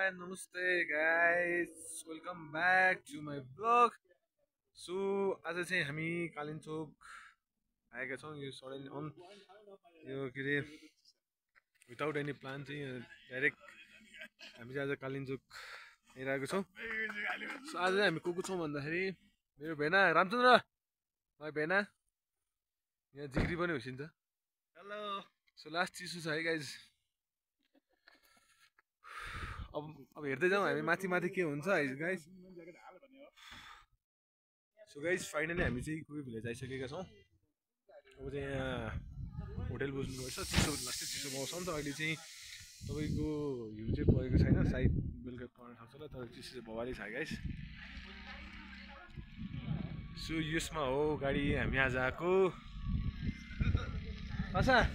and namaste guys. Welcome back to my vlog. So आज चाहिँ हामी कालिम्पोङ आएका छौँ यो सडन अन यो के अरे विदाउट एनी प्लान चाहिँ डाइरेक्ट हामी चाहिँ आज कालिम्पोङ आइरहेको छौँ। सो आज चाहिँ हामी को छौँ भन्दाखेरि मेरो भेना रामचन्द्र भाइ भेना यहाँ जिग्री पनि होसिन्छ। हेलो। सो लास्ट चिसो छ है गाइज। अब हेर्दै जाउँ हामी माथि माथि के हुन्छ गाइज। सो गाइज फाइनली हामी चाहिँ कोही भिलेज आइसकेका छौँ। अब चाहिँ यहाँ होटेल बुझ्नुपर्छ। चिसो लास्टै चिसो मौसम त अहिले चाहिँ तपाईँको हिउँ चाहिँ परेको छैन, सायद बेलुका पर्न सक्छ होला, तर चिसो चाहिँ भवाली छ गाइज। सो यसमा हो गाडी हामी आज आएको। आशा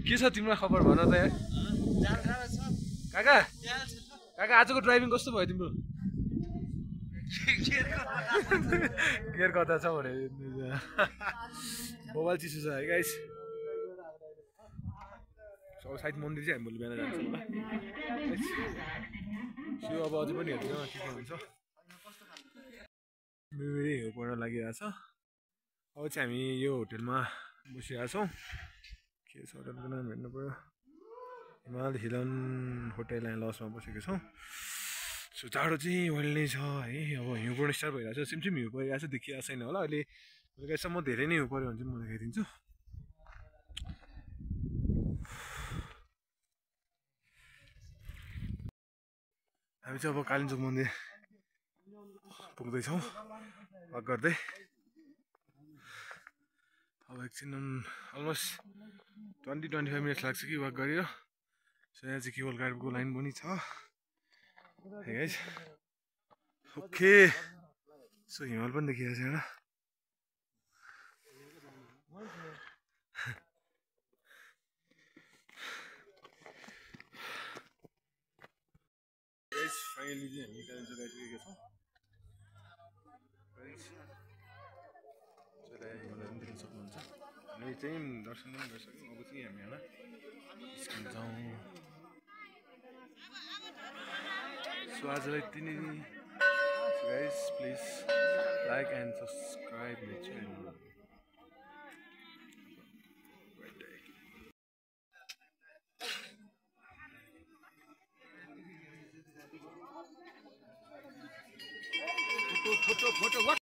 के छ तिम्रो खबर भन त यार। काका काका आजको ड्राइभिङ कस्तो भयो तिम्रो? केयर कता छ भने मोबाइल चिसो छ है गाइस। सायद मन्दिर चाहिँ हामी भोलि बिहान जान्छौँ होला। सो अब अझै पनि हेर्दै जाउँ के हुन्छ। मेरै हिउँ पर्न लागिरहेछ। अब चाहिँ हामी यो होटेलमा बसिरहेको छौँ। के छ होटेलको नाम हेर्नु पऱ्यो, हिमाल हिलन होटेल एन्ड लजमा बसेको छौँ। सो जाडो चाहिँ अहिले नै छ है। अब हिउँ पर्न स्टार्ट भइरहेको छ, सिमसिम हिउँ परिरहेको छ, देखिरहेको छैन होला अहिले। बेलुकासम्म धेरै नै हिउँ पऱ्यो भने चाहिँ म देखाइदिन्छु। हामी चाहिँ अब कालिम्पोङ मन्दिर पुग्दैछौँ वाक गर्दै। अब एकछिन अलमोस्ट 20-25 मिनट लाग्छ कि वाक गरेर। सो यहाँ चाहिँ केवल गाडीको लाइन पनि छ है गाइस। ओके सो हिमाल पनि देखिरहेको छ एउटा। गाइस फाइनली चाहिँ हामी कालिम्पोङ आइसकेका छौँ। हिमालय पनि देख्न सक्नुहुन्छ। हामी चाहिँ दर्शन पनि गरिसक्यौँ। अब चाहिँ हामी होला निस्किन्छौँ। सो आजलाई यति नै। Guys please like and subscribe my channel.